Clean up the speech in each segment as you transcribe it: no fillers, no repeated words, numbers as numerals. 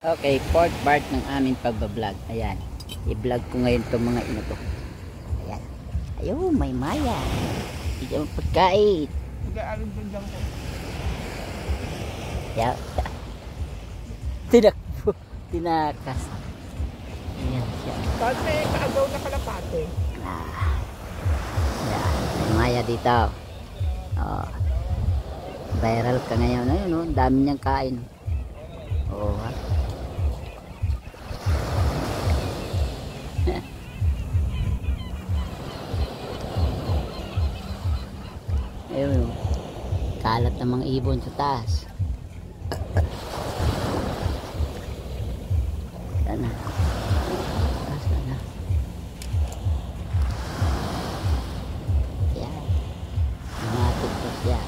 Okay, fourth part ng aming pagbablog. Ayan, i-vlog ko ngayon itong mga ino to. Ayan, ayun, may maya. Hindi mo pagkain. Ayan, tinakbo, tinakas. Ayan siya. Kahit may kaagaw na kalapate. Ayan, may maya dito. Oh, viral ka ngayon. Ayun, oh, dami niyang kain. Oh, ha? Ayun, kalat ng mga ibon sa taas. Sana taas na. Yan, lumapit po siya.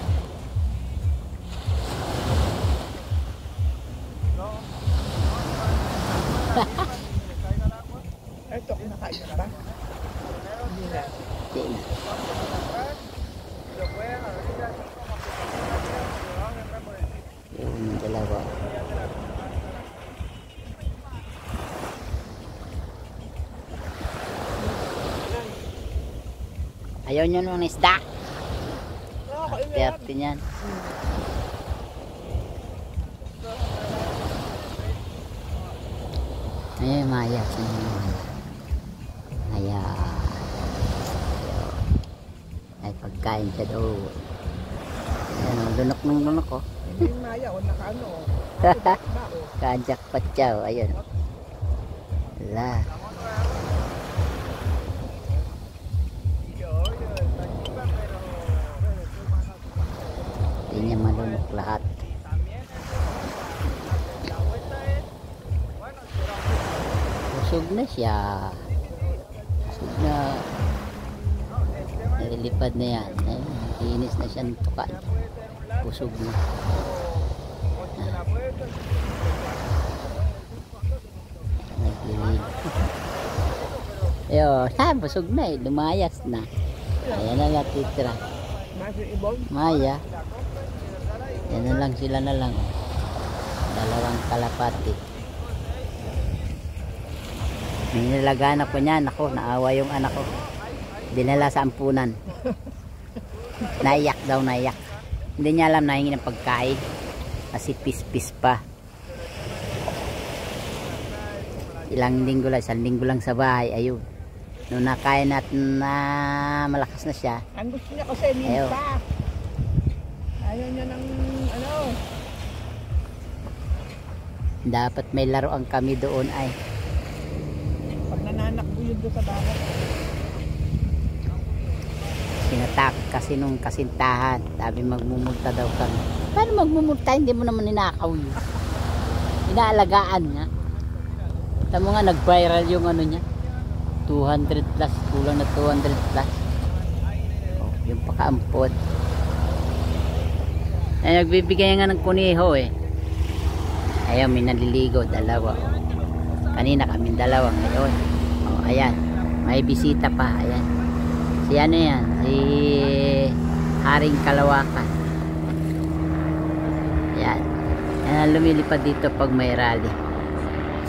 Ito, kinakain na ba? Hindi na. Hindi na. Yung dalawa. Ayaw nyo nung isda. Perte niyan. Ayan, maya. Ayan. Ay, pagkain siya doon. Ayan, lunok ng lunok, oh. Hindi yung maya, o nakaano. Kajakpat siya, oh. Ayun. Wala. Hindi niya malunok lahat. Busog na siya. Busog na. Nalilipad na yan. Ayun, inis na siya ng tukan. Busog na. Naglilid. Ayun, busog na eh. Lumayas na. Ayan na natitira. Maya. Yan na lang, sila na lang. Dalawang kalapati. May nilalagaan ako niyan. Ako, naawa yung anak ko. Dinala sa ampunan. Naiyak daw, naiyak. Hindi niya alam na hingi ng pagkain. Kasi pis-pis pa. Ilang linggo lang, isang linggo lang sa bahay. Ayun. Nung nakain natin na malakas na siya. Ang gusto niya kasi minta. Ayaw niya ng ano. Dapat may laruan kami doon ay. Pag nananakbo yun doon sa bahay. Sinatak kasi nung kasintahan. Sabi magmumulta daw kami. Paano magmumulta? Hindi mo naman ninakaw yun. Inaalagaan nga. Tama nga nag-viral yung ano niya. 200 plus. Kulang na 200 plus. Oh, yung pakaampot. Ay, nagbibigay nga ng kuniho eh. Ayaw, may naliligo. Dalawa. Oh. Kanina kami dalawa ngayon. Oh, ayan. May bisita pa. Ayan. Si ano yan? Si Haring Kalawakan. Ayan. Ayan, lumilipad dito pag may rally.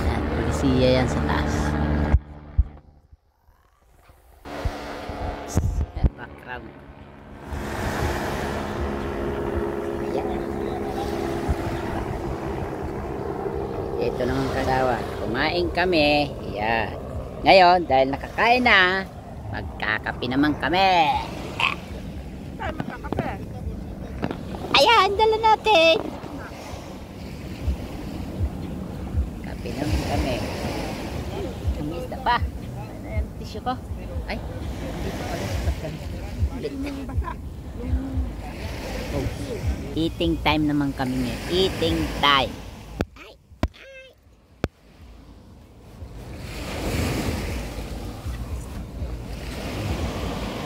Ayan, polisiya yan sa taas. Background. Ayan. Ito naman kasawa. Kumain kami. Ayan. Ngayon, dahil nakakain na, magkakape naman kami. Saan magkakape? Ayan, dala natin. Kape naman kami. Tumis na pa. Ano yung tissue ko? Ay, oh, eating time naman kami ngayon. Eating time.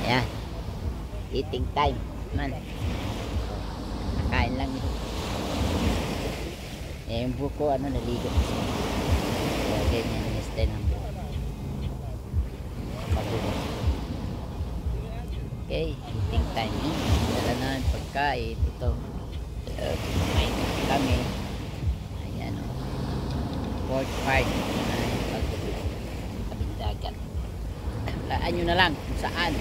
Ayan. Eating time. Man. Nakain lang yun. Eh, yung buko, ano, naligo. Kaya ganyan yung style ng buko. Mabuko. Okay, eating time. Dala na yung pagkain. Ito. Kumain kami. Ayan, oh. Port Park. Ay, tabing dagat. Laan nyo na lang kung saan.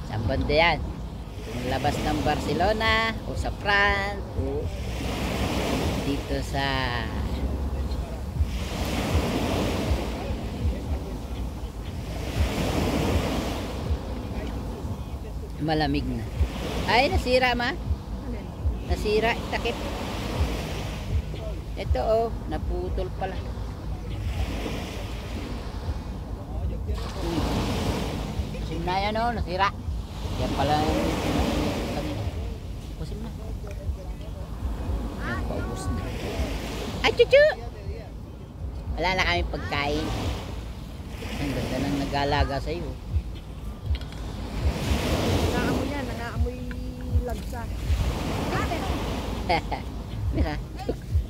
Saan banda yan? Yung labas ng Barcelona o sa France o dito sa malamig na. Ay, nasira ma. Nasira, takip. Ito oh, naputol pala. Pusin na yan oh, nasira. Yan pala yung kanina. Pusin na. Yan, paubos na. Ay, chuchu! Wala na kami pagkain. Ang ganda nang nag-aalaga sa'yo. Nangaamoy yan, nangaamoy lagsa. Mira.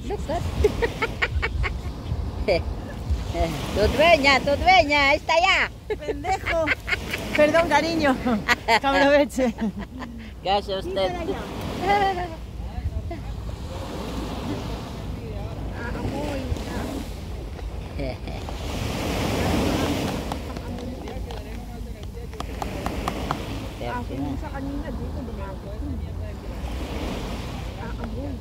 Lukat. Tu dueña, está allá. Pendejo. Perdón, cariño. Cabraveche. Gracias a usted. Naamoy. Ako yung sa kanina dito dumabot. Naamoy.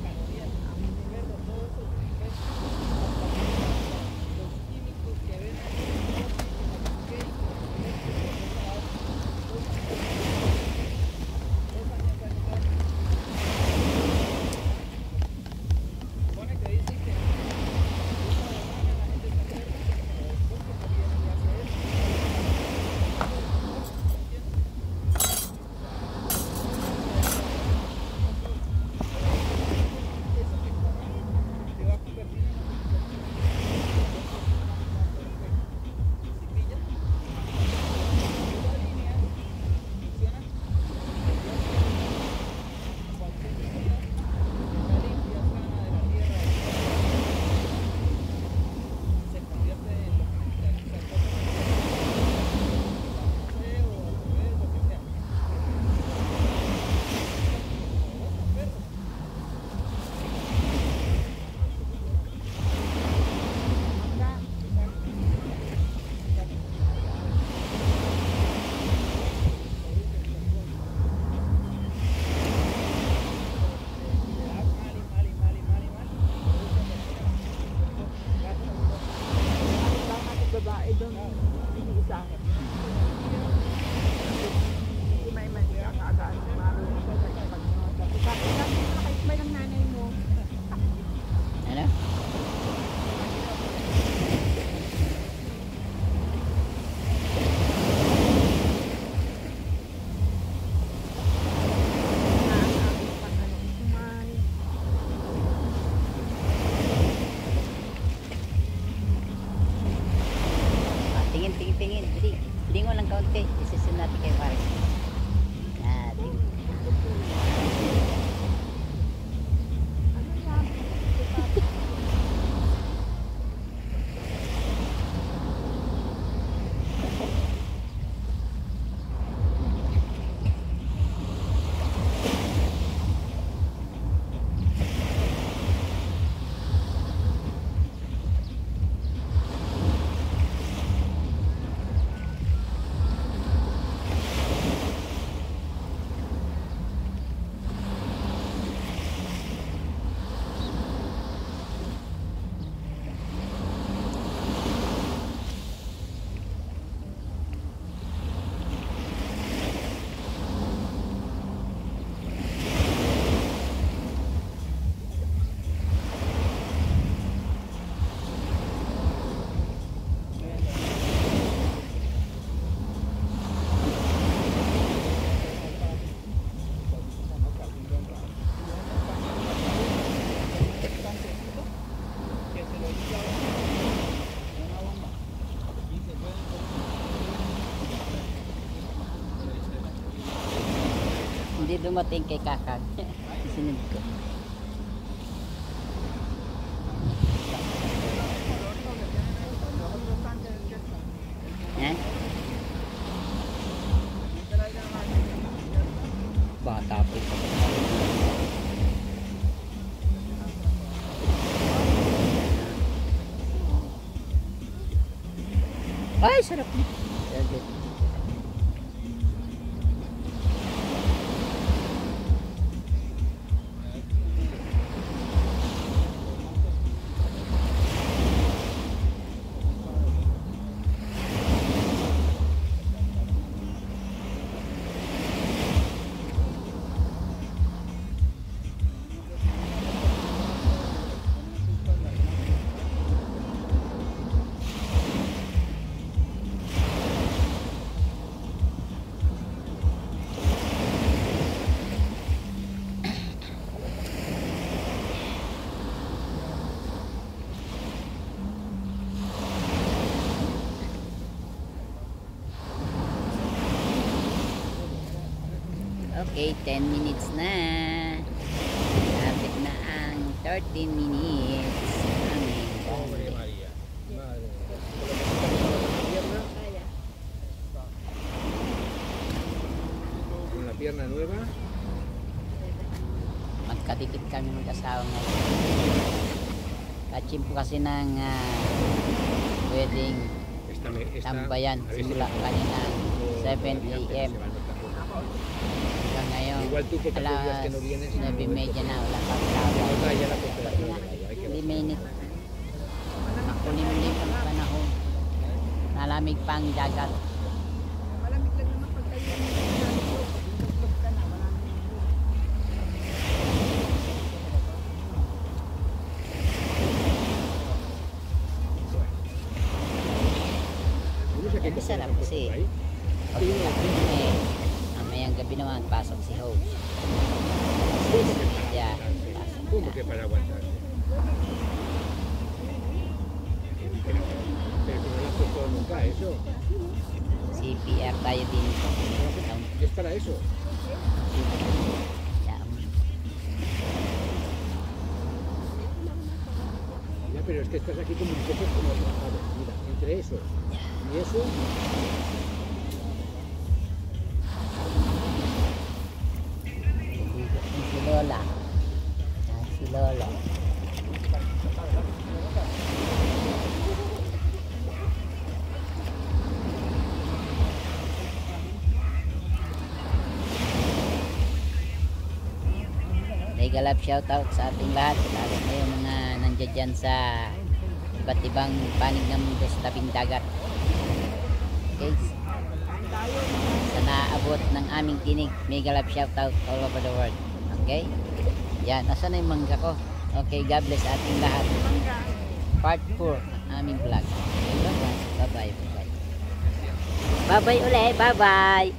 Babae doon, isa. May nakaagaan si Maro. Bakit nakikimay ng nanay mo? Ano? Tingin. Bili mo lang kaunti. Isisin natin kay Paris. Hindi dumating kay Kakag. Sinunod ko. Bata po. Ay, sarap. Very Okay, 10 minutes na. Lapit na ang 13 minutes. Amen. María. Madre. Con la pierna nueva. Magkadikit kami mag-asawa ngayon. Kachimpo kasi ng wedding tambayan simula kanina 7 AM hanggang ngayon alas 9:30 na wala pang tao. 3 minutes makulimlim ang panahon, nalamig pang dagat. Malamig lang naman pag kayo tutulog ka na. Yan sarap kasi mamayang gabi naman pasok si Hope. Yeah, pasok ¿Cómo na. que para aguantar? Pero no lo has puesto nunca eso. CPR tayo din. Es para eso. Ya, pero es que estás aquí como un poco como atrapado. Mira, entre eso y eso. Si Lola. Si Lolo. Galap shoutout sa ating lahat, lalo na yung mga nandiyan dyan sa iba't ibang panig ng mundo sa tabing dagat. Okay, sa naabot ng aming tinig, mega love shoutout all over the world. Okay, yan, nasa na yung mangga ko. Okay, God bless ating lahat. Part 4 ng aming vlog. Okay, bye bye. Bye bye ulit, bye bye.